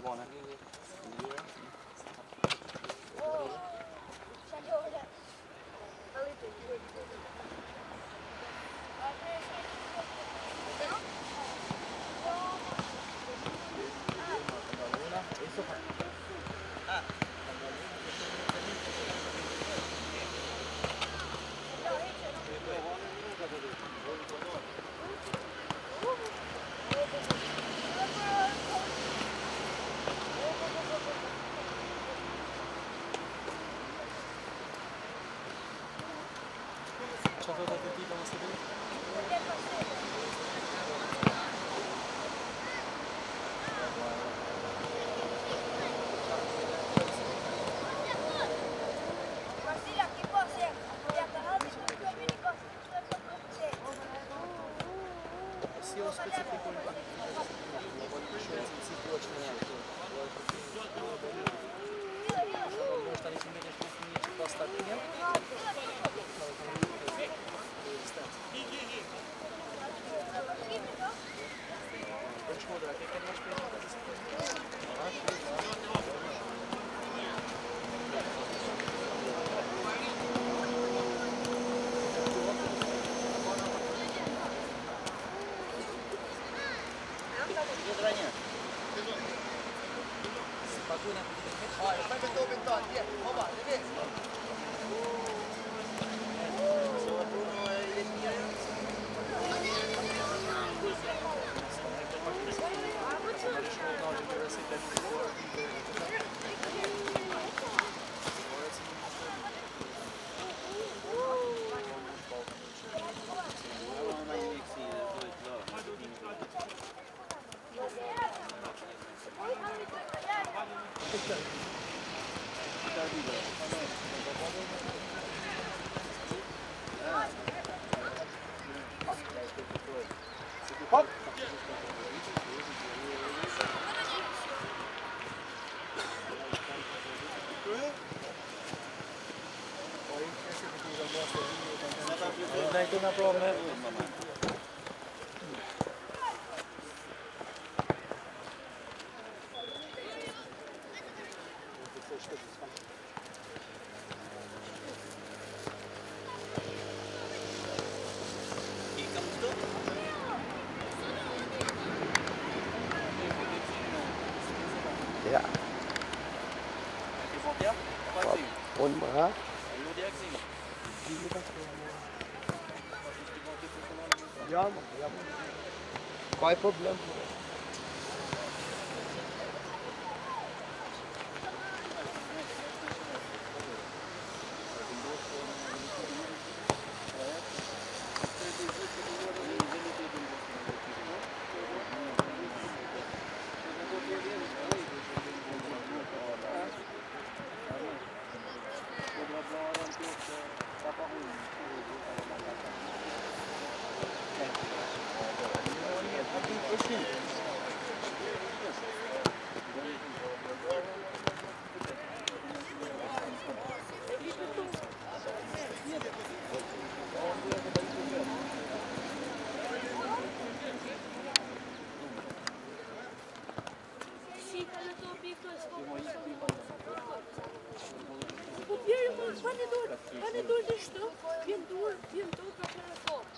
bane. Co to ti dicono se devi? Сила специфику. Может, они сумеют поставить нет? Спокойно. Hop! Dai tu una prova. Ja. Und mal. Ja, kein Problem. Pane dur të shtu, vjen dur ka për fort.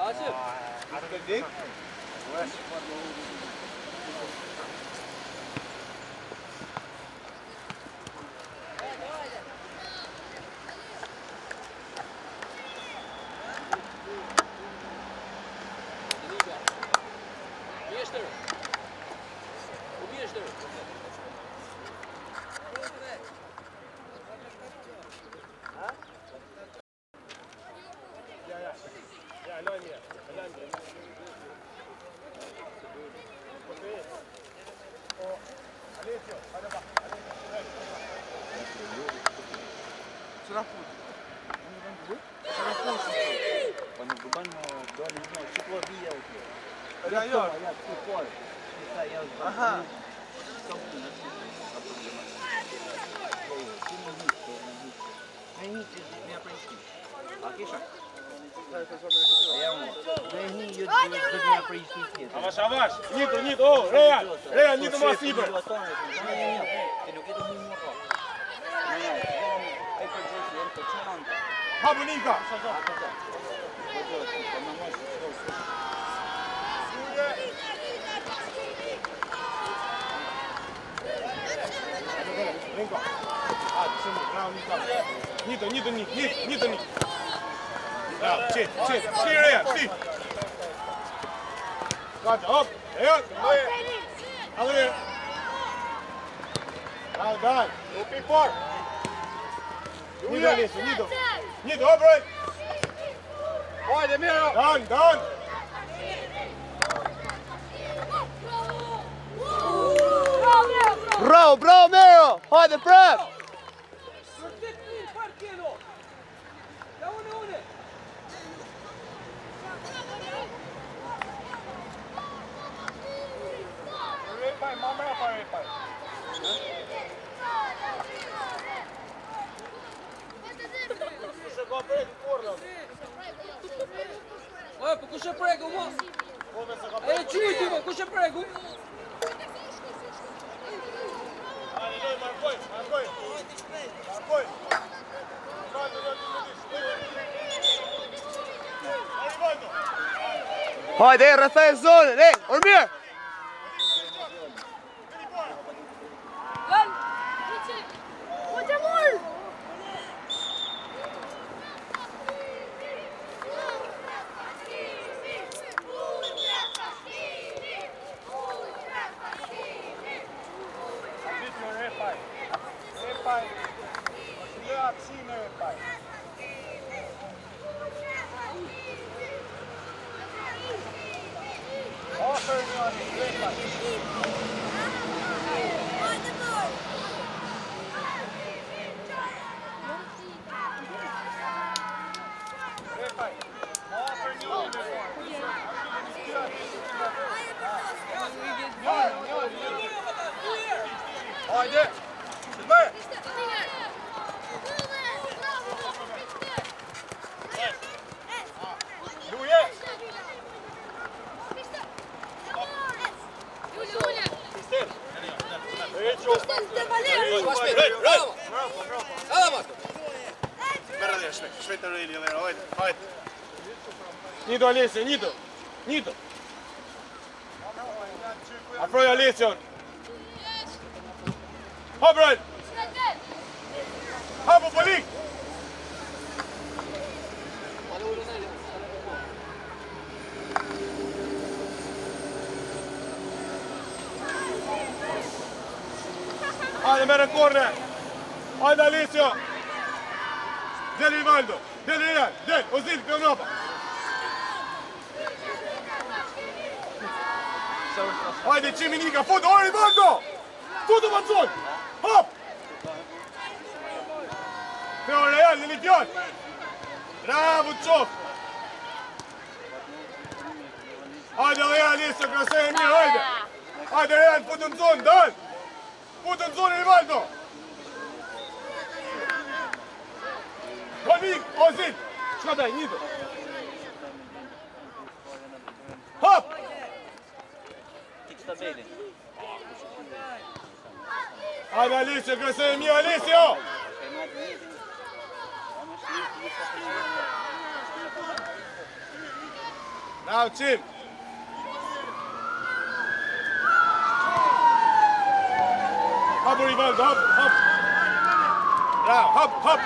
Asif. Avash, njëto, oh, Real, njëto ma sipër. Hapu Nika. Njëto. Bravo, qit, Real, si. Gotcha, up, Real, Alweer. Nou, done. Op 4. Niet open. Mooi, de meer. Done. Bro, Mero! Hoi, de prep! Opa, kush e pregu mo? E qyti mo, kush e pregu? Marcoj. Hajde, rrethaj zonën, Ormir! Haydi. Silme. Luje. Nido Alessio, Nido. Afroj Alessio. Hop, Hapo Polik. Hajde merë korne. Hajde Alessio. Del Rivaldo. Del Real. Del. Ozil për Europa. Hajde Ciminika. Futu. O Rivaldo. Futu Manzon. Hop. Però Real në një fjallë. Bravo të qofë. Hajde Real Alessio. Krasaj e mirë. Hajde. Hajde Real. Futu në zonë. Dal. Futu në zonë Rivaldo. Konik, Ozil. Shkataj, njëto. Hop. Hajde Alessio, krasaj e mirë Alessio. Bravo, Qim. på Rivaldo, hopp, hopp. Bra, hopp, hopp.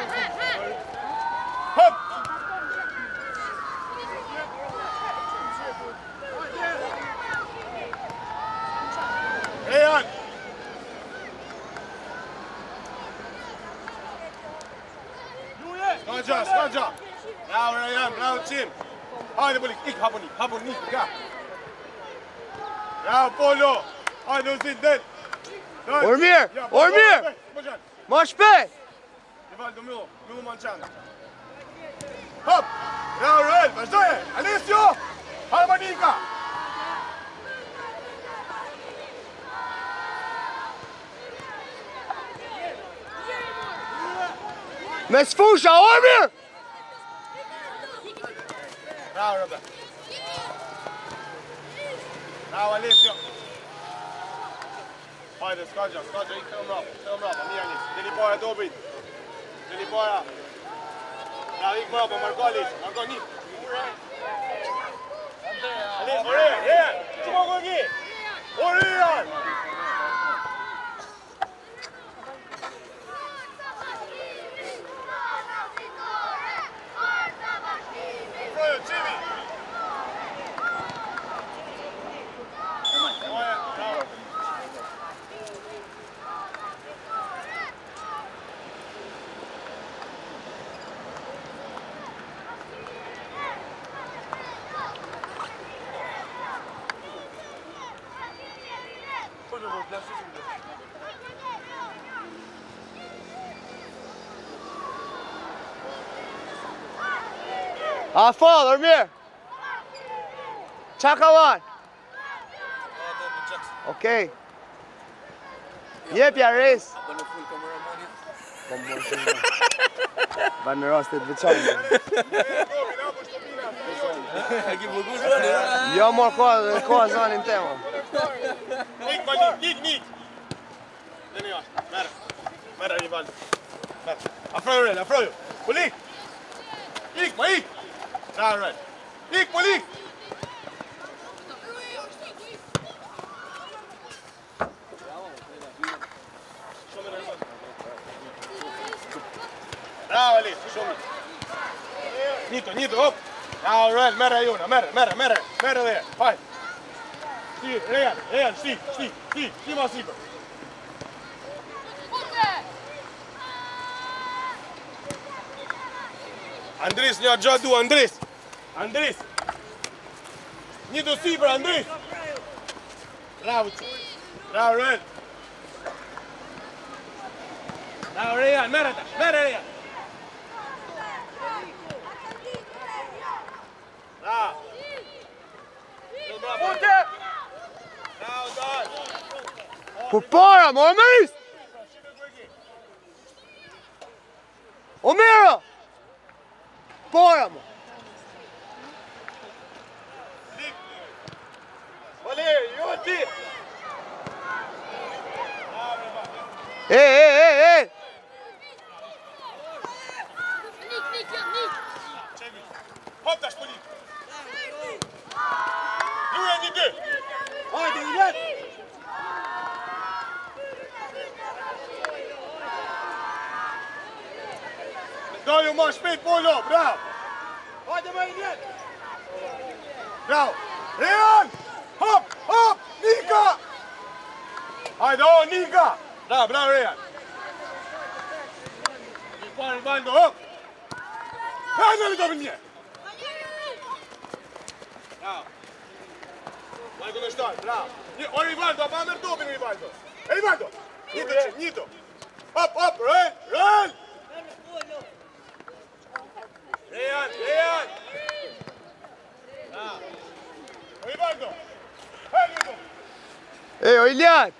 Hopp. Rejan. Skadja. Bravo Rejan, bravo Tim. Hajde Bolik, ik hapon niet, ga. Bravo Polo. Hajde Ozil, del. Ormir! Ormir! Ma shpejt! Rivaldo, myllu Mançana. Hop! Bravo Roel, vazhdoje! Alessio! Harmonika! Me s'fusha, Ormir! Bravo Robert. Bravo Alessio. Hajde, Skadja, ik të mrapa, mi Alis. Deli poja dobrit. Deli poja. Bravo, ik mrapa, Marko Alis. Marko një. Alis, Orijan, që më këngi? Orijan! Frojo, Qimi. Bravo. A fall, Ormir! Qa ka van? Okej. Jepja res. Bënë full kameramanit. Banë në rastet veçantë. E ki bukur zoni, Jo mor koha zonin tema. Ik Malik, ik. Deni jashtë, merë Rivaldo. Merë. Afroju Rel, afroju. Polik. Ik. Bravo Rel. Ik, Polik. Bravo Alis, shumë. Nito, hop. Bravo Rel, merë Jona, merë dhe. Hajde. Sti, Rejan, sti ma sipër. Andris, një gjatë du, Andris. Një do sipër, Andris. Bravo, Rel. Bravo, Rejan, merë Rejan. Bravo. Pute! Bravo, Dan. Për para, më Ormiris! Omira! Para, më! Valeri, jo ti! Ej! Hop tash Polik. Luja një dy. Hajde, Ilet! Doju ma shpejt Polo, bravo. Hajde, më Ilet! Bravo. Rejan! Hop! Nika! Hajde, Nika! Bravo Rejan. Një parë Rivaldo, hop! Hajde, në dobin një! Bravo. Majko në shtarë, bravo. O Rivaldo, pa mërë dobin Rivaldo. Rivaldo! Njito! Hop, Rel! Rejan! Bravo. Rivaldo! Ej, o Ilian!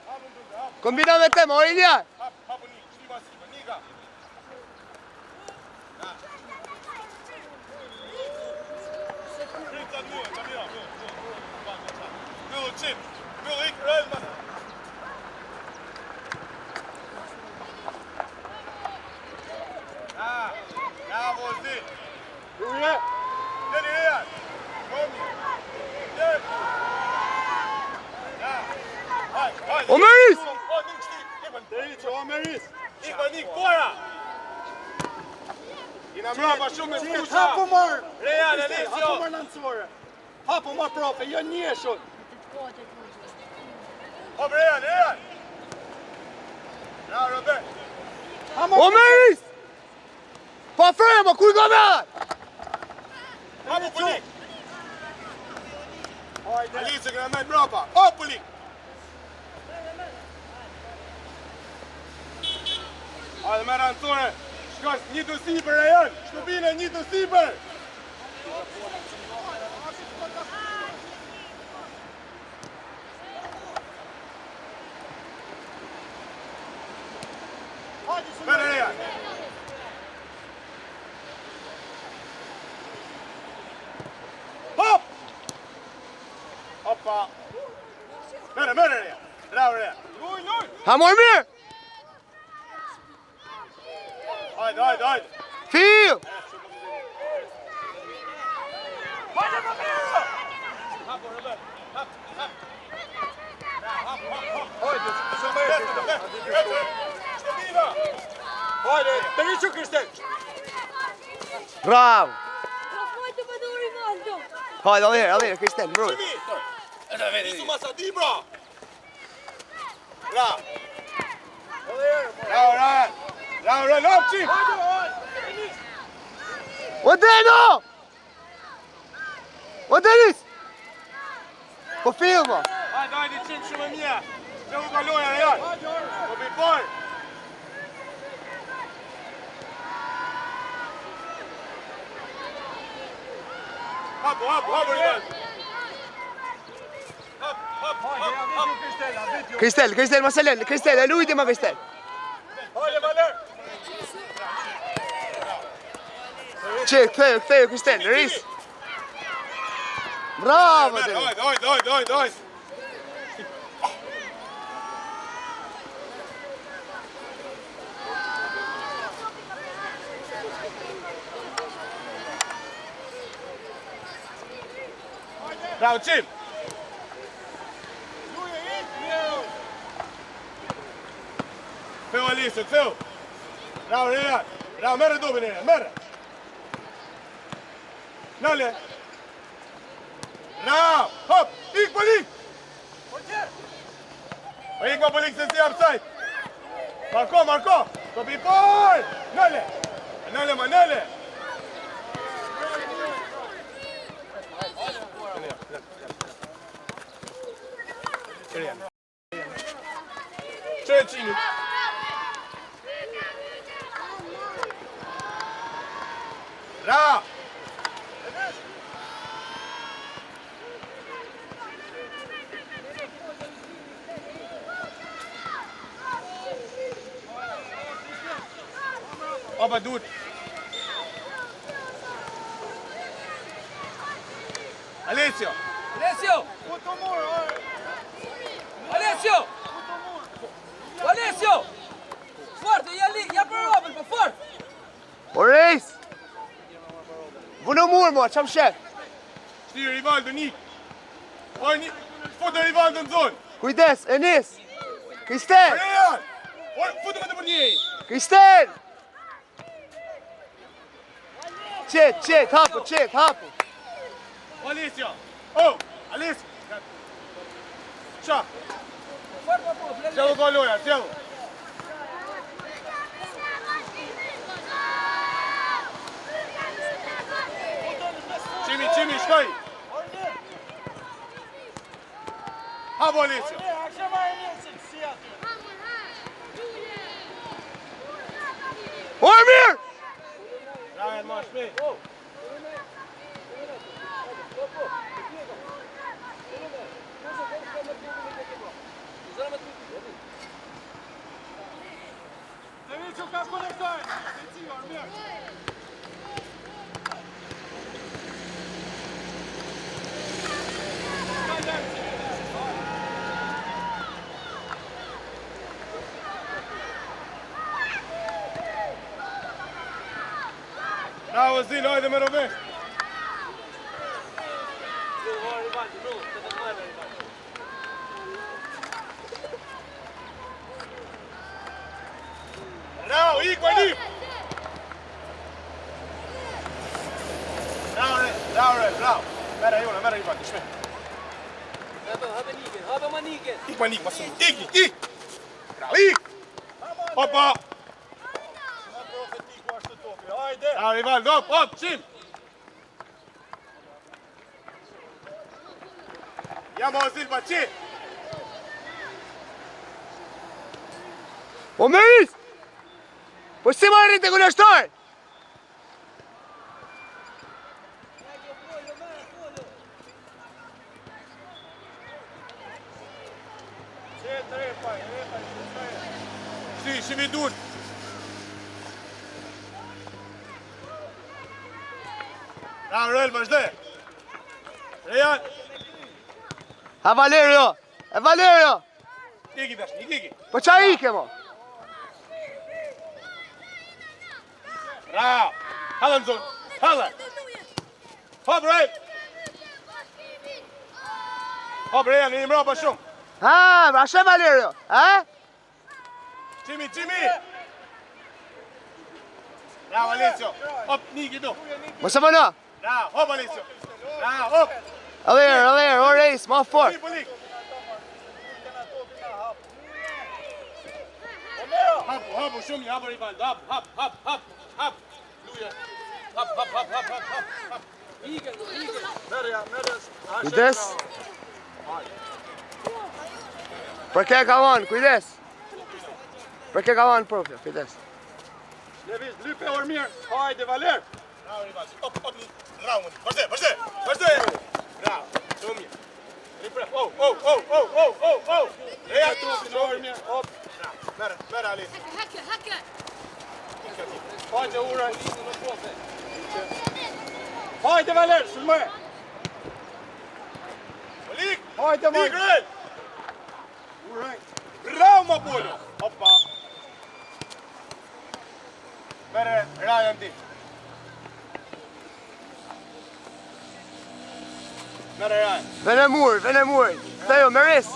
Kombina me tema, o Ilian! Hapo Nika, shtima sipa, Nika! Kryca dmuë, kamera, myllu qim, myllu ik, Rel, mana! Bravo, Ozil! Ruje! Deli Rejan! Komi! Del! Hajde! Ormiris! O, një qëti! Alicio, o Meris! Ik ma nik, fora! Jina mrapa shumë me skusha! Hapo marë! Real, Alicio! Hapo marë nënësore! Hapo marë profe, jo njëshun! Hop, Real, Real! Bravo, Robert! O Meris! Pa frejë, ma kuj ka me! Hapo Pulik! Alicio, këna me mrapa! O, Pulik! Hajde me rëndësore! Shkash një të sipër, Real! Shtupine, një të sipër! Mere, Real! Hop! Hoppa! Mere, mere, Real! Bravo, Real! Luj, luj! Ha mor mirë! Hajde, hajde, hajde! Fiu! Hajde, Romero! Hapo, Robert! Hap, hap! Hajde, që me e Shtëpina! Hajde, të rriqu Kristel! Bravo! Hajde më dhe Rivaldo! Hajde, alire, Kristel, mbroj. Nisu masa di, bro! Bravo! Bravo, Ryan! Bravo, Ryan, hop, qip! O Deno! O Denis! Po fiu, mo! Hajde, hajde, qim shumë e mija! Që u ka loja, Ryan! Po bipor! Hapo, hapo, hapo, Ryan! Hop, hop, hop, hop! Kristel, ma selen, Kristel, e lujti ma Kristel. Hajde, Valer! Që, këtheju, Kristel, rris. Bravo, Hajde, Denis. hajde, hajde, hajde! Bravo, Qim! Këtheu, Alicio, këtheu! Bravo, Real! Bravo, mere dubin, Real, mere! Nale! Bravo! Hop! Ik, Polik! O ik ma Polik se si upside! Marko, Marko! Kopi por! Nale! Nale, ma nale! Që e qini? Bravo! Opa, duhet! Alicio! Alessio! Alessio! Alessio! Forte, ja për Robin, po fort! O rris! Vunë murë, mo, qam shef. Shtirë Rivaldo, Nik! Oj, foto Rivaldo në zonë! Kujdes, Enis! Kristel! Real! Oj, foto me të për njëj! Kristel! Qet, hapu! Alicio! Oh, Alicio! Qa? Fort, po, po, Qëllu ka loja, qëllu! Qimi, shkoj! Habo, Alicio! O e mirë! Ryan, ma shpejt! Bravo, Zino, hajde me Robert! Shme. Hebben Nigen, hebben maar Nigen. Ik maar niet, maar zo. Ik. Bravo, ik. Hoppa. Ja, Rivaldo, op, Jim. Ja, maar Silva, Jim. O Meris! Po si ma rritë e kundërshtar? Si ведут. Bravo, Roel, vazhdoj. Rejan. Ha Valerio! E Valerio! Iki tash, iki. Po qa ike mo? Bravo. Hallën zonë, hallën. Hop, Roel. Hop, Rejan, një mrapa shumë. Ha, ma shë Valerio, ha? Jimmy. Bravo, Alessio. Hop, Niki do. Mos e mëno. Bravo, hop, Alessio. Bravo, hop. Alero, o rejs, ma fort. Tripolik. Hapo, shumë një, hapo Rivaldo. Hap. Luje. Hap. Nigen. Kujdes. Për ke kavan, kujdes. Për ke kavan, profja, kujdes. Levis, lype orë mirë. Hajde, Valer. Bravo, Rivaldo. Hop, Raumën. Vazhdoj. Bravo, shumë një. Ripref, oh. Reja topin, orë mirë. Hop. Merë, Alessio. Hacke. Hajde, Uraj. Hajde, Valer, sulmoj. Lik. Hajde, Mike. Roel. Uraj. Bravo, Mapollo. Hoppa. Merë, Rajan ti. Merë, Rajan. Vene mur. Thejo, Meris.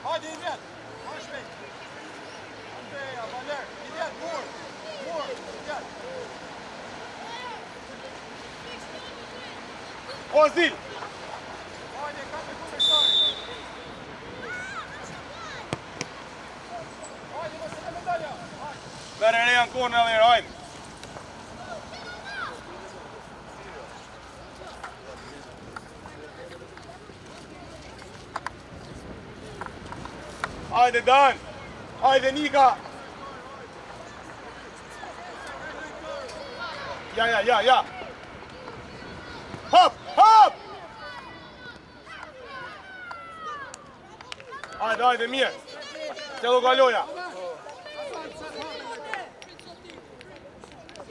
Hajde, i vjetë. Hajde, shpejt. Andreja, Valer. I vjetë, mur. I vjetë. Ozil. Hajde, kape kundërshtari. Hajde, mos e medalja. Merë, Rejan kone, hajde. Hajde, Dan. Hajde, Nika. Ja. Hop. Hajde, mirë. Qëllu kaloja.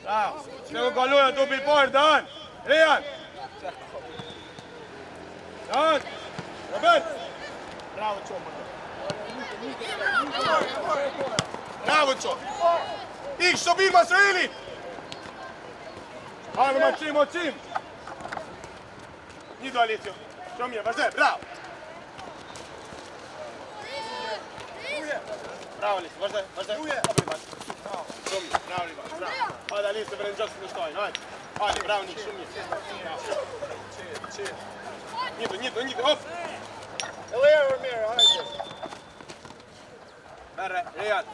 Bravo. Qëllu kaloja, topi parë, Dan. Rejan. Dan. Robert. Bravo, qomë. Bravo, qomë. Ik, shobir, Masreli. Hajde, ma qim. Një do, Alessio. Shumë mirë, vazhdoj, bravo. Bravo, Alessio, vazhdoj. Shumë mirë, bravo, Rivaldo, bravo. Hajde, Alessio, për në gjokë së në shtojnë, hajde, bravo, Nik, shumë mirë. Njëto, hop. Eler, orë mirë, hajde. Merre, Rejan.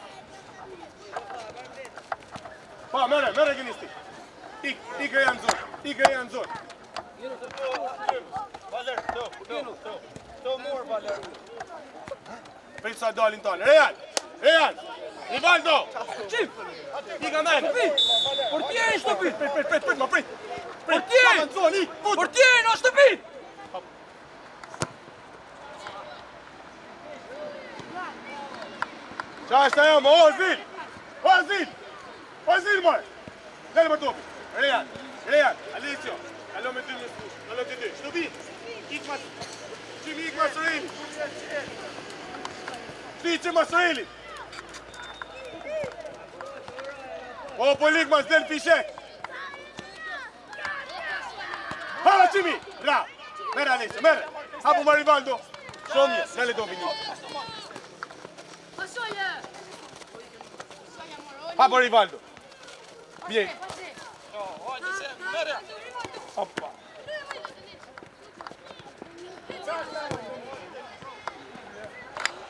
Pa, merre gënisti. Ik Rejan zonë. Valer, do mor, Valer. Prit sa dalin tonë. Rejan. Rivaldo. Qim. Ik amen. Portieri shtëpi. Prit, ma prit. Portieri. Kamen zonë, ik. Portieri në shtëpi. Qa është ajo, më Ozil, mërë. Lele për topi. Rejan, Alessio. Kalo me 2 mjës push. Kalo të 2. Shtubi. Ik Masreli. Shti Masreli. Po lik mas del fishek. Hala Qimi. Bravo. Merë Alessio, merë. Hapu ma Rivaldo. Shumë mirë. Lele topi një. Hapo Rivaldo. Bien. Hajde se, merre. Hoppa.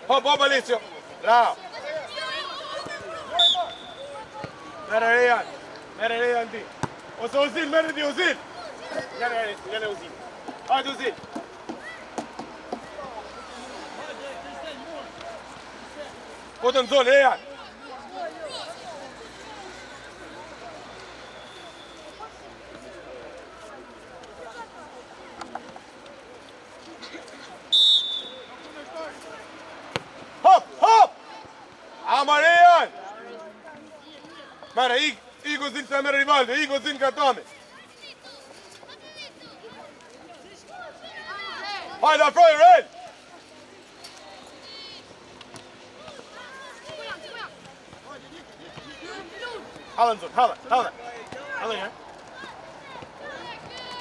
Hop, hop, Alicio. Bravo. Merre Rejan ti. Ose Ozil, merre ti Ozil. Jene Ozil. Hajde Ozil. Po të në zonë, Rejan. Hop, hop! Ama Rejan! Mere, ik Ozil të merë Rivaldo, ik Ozil ka tome. Hajde, afroj, Ren! Hallën zonë, hallën. Hallën, ja.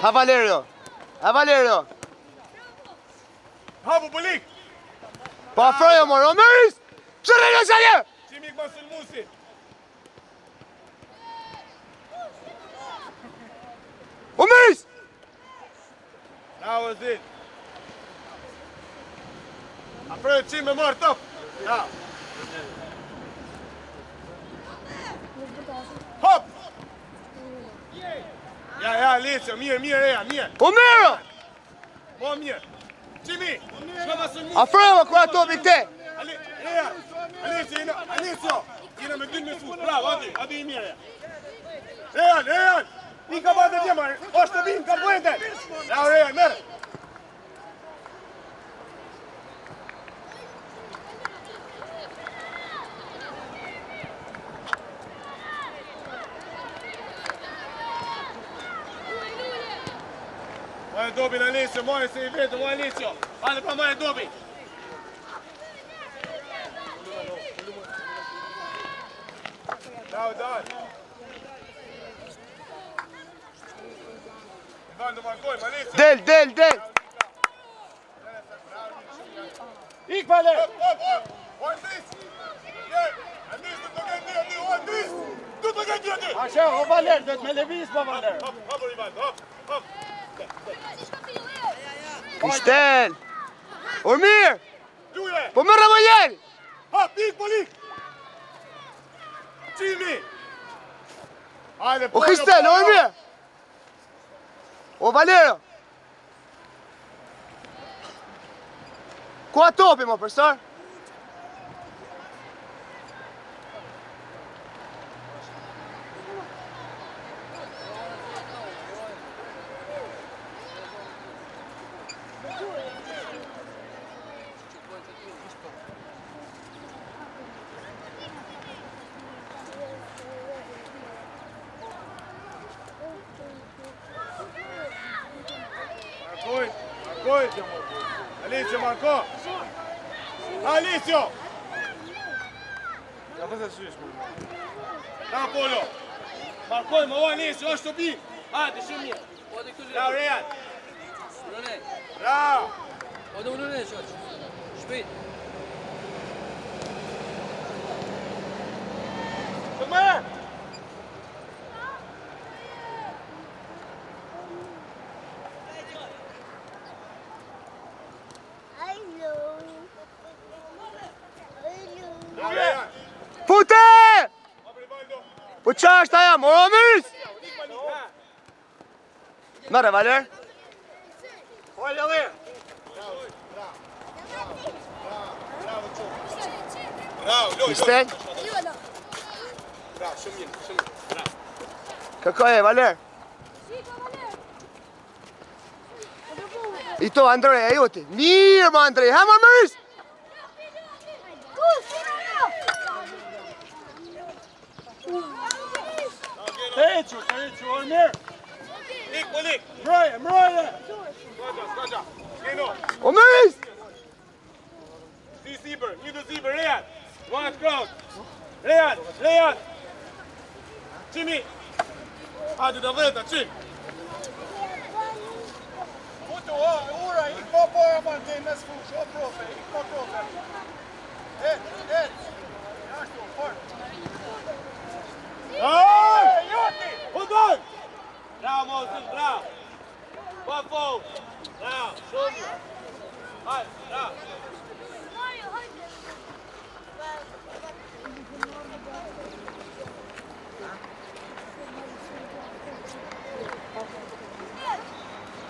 Ha Valerio. Ha Valerio. Hapu Bulik! Po afrojo mor, Omeris! Qërë në qëllë! Qimik ma sulmusi. Omeris! Bravo, Ozil. Afroj qim me marë top. Bravo. Hop! Ja, Alicio, mirë, Reja, mirë. Omero! Po mirë. Qimi, shko ma sulmusi. Afrojo më kura topi këte! Reja, Alicio, jena me dy me fut. Bravo, adi i mirë. Rejan, i ka bate tje marë, është të bimë, ka bëjte. Bravo, Rejan, merë. Mojë dobi në Alicio, mojë se i vetë, mojë Alicio. Hajde pa mojë dobi. Bravo, dal. Ivan, do markojmë, Alicio. Del! Ik, Valer! Hop! O, Andris! Andris, du të gëndi, o, Andris! Du të gëndi, aty! Ashe, o Valer, do të me levis pa Valer. Hop, Ivan, hop! Kristel! Ormir! Luje! Po mërë Valerio! Hop, ik, Bulik! Qimi! Hajde, O Kristel, Ormir! O Valerio! Kua topi më përstar? Markoj! Alicio, marko! Alicio! Ja të se të shysh, më. Na, Polo! Markoj, më o Alicio, është të bi! Hajde, shumë mirë! Bravo, Rejan! Bravo! Ode unë në shoq. Shpejt. Të më! Fute! Po qa është aja, mor Omeris? Mërë, Valer? Hajde, Valer! Bravo, loj! Kristel? Bravo, shumë mirë. Këkoj e, Valer? I to, Andrej, e juti. Mirë, ma Andrej, ha, mor Omeris? Hequ, Ormir! Ik, Bulik! Mroje! Skaqa! Skeno! Omeris! Ti Sibër, një të Sibër, Rejan! One crowd! Rejan! Qimi! Hajde të dheta, qim! Putu, ura, ik po poja ma në tej mes fush, o profe, ik po profe. Et! Jashtu, fort! Aj! Jo! bravo. Pa faul. Bravo, shumë. Hajde, bravo.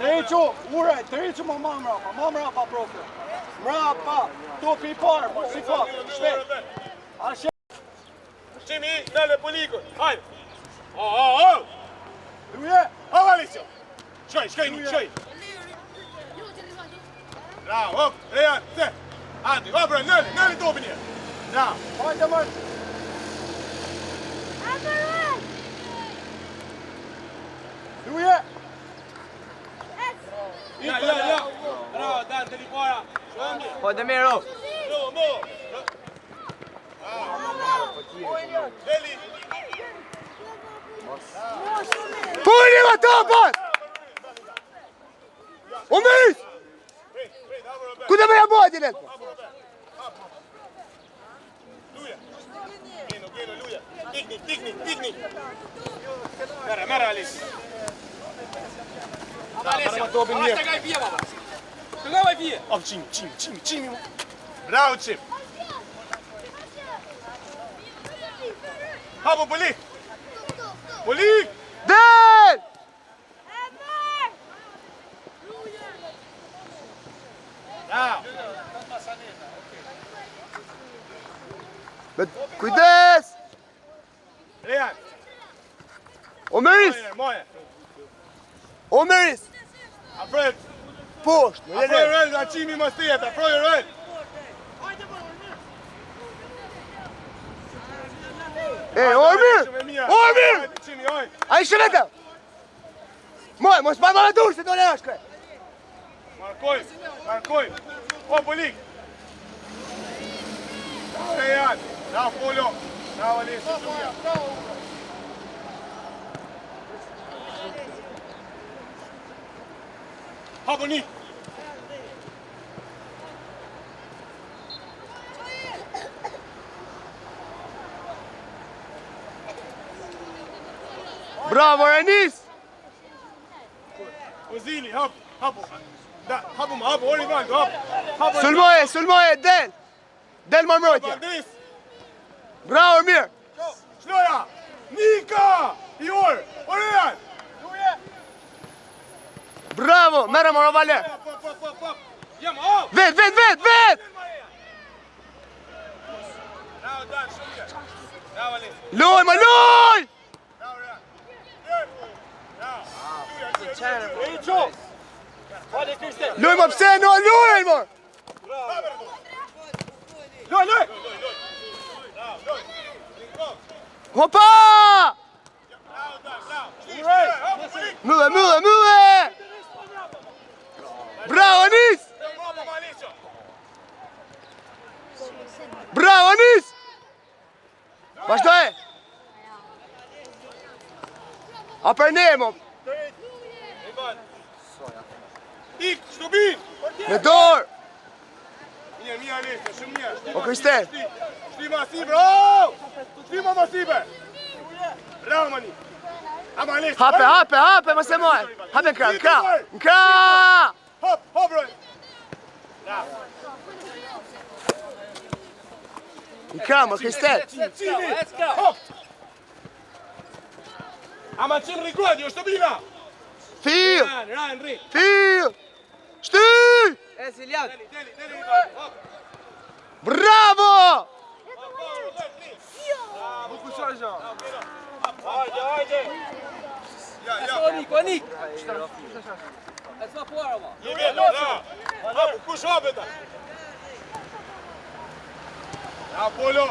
Tërhequ, uraj, tërhequ më mrapa, profe. Mrapa, topi I parë, po si fa, shpejt. Ashe. Qimi, nëlle Polikun, hajde. Oh. Luje. Hajde, Alicio. Shkoj, shkoj. Bravo, hop, Rejan, se. Hajde, hop, nëlle topin një. Bravo. Hajde, mërë. Luje. Ja. Bravo, Dan, të para. Shumë. Po Demiro. Mo. Deli. Puni ma topën! Omeris! Ku të me ja bojti në? Luja. Geno, Luja. Piknik. Mera, Alice. Alessia, basta vai via, papà. Vai via. Oh, Cimi. Bravo, Cim. Hapo, Polik. Del! Bravo. Kujdes! Rejan. Omeris! Moje. Omeris! Afred. Poshtë, në Afred, lene. da Cimi mos tjetë. Afred. Ormir! Cimi, oj. A I shëvete! Mos pa më dur se do në është kre. Markoj. O, Polik. Rejan. Bravo, Polo. Bravo, Alice. Hapo, Nik. Bravo, Renis! Ozili, hapo. Hapo, Orivaldo, hapo. Sulmoje, del! Del më mrojtja. Valdis. Bravo, Ormir! Shloja. Nika. Ior. Orian. Bravo, merë më Rovale. Pop. Jam, oh. Vet! Bravo, Dan, shumë. Bravo, Alice. Luj, më luj! Bravo, Rejan. Bravo. Tërhequ. Hajde, Kriste. Luj më pse, no luj, më! Loj. Hopa! Mulle! Bravo, Nis! Bravo, Nis! Vazhdoj! A për ne, mo! Ik, Shtubin! Me dorë! Mirë, Alice, shumë mirë. O, Kristen! Shtima Siber, oh! Shtima ma Siber! Bravo, Mani! Ama, Alice! Hape, më se mojë! Hape në kra! Hop, bro! Bravo! Në kra, më Kristen! Cimi! Hop! Ama qim rikodi, o Shtubina! Fil! Ryan, Ri! Fil! Shtyj! Silian. Deli, hop! Bravo! Hajde! Ja. Nik. E s'ma puara, ma. Jemi, bravo! Kush hapet ta? Bravo, Polo!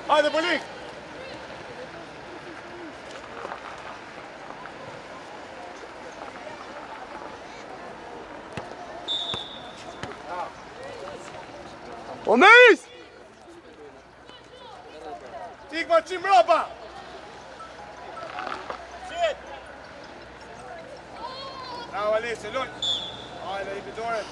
Hajde, Polik! Omeris! Ik ma qim mrapa! Bravo, Alice, lull! Hajde, I pitore!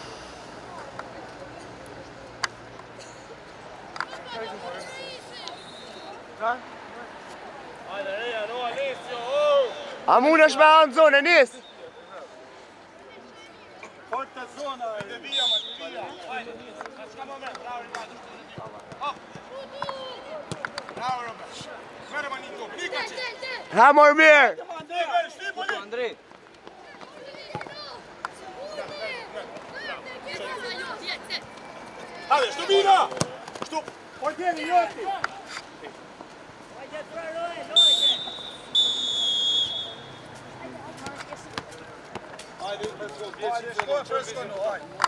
A mund është me anë zonë, nis? Forte zona. Bravo, Robert. Merë më një topë, një ka që. Ha morë mirë. Andrej. Hajde, shtu bina! Shtu! Portieri, Joti. Hajde, fresko, fresko, no, hajde.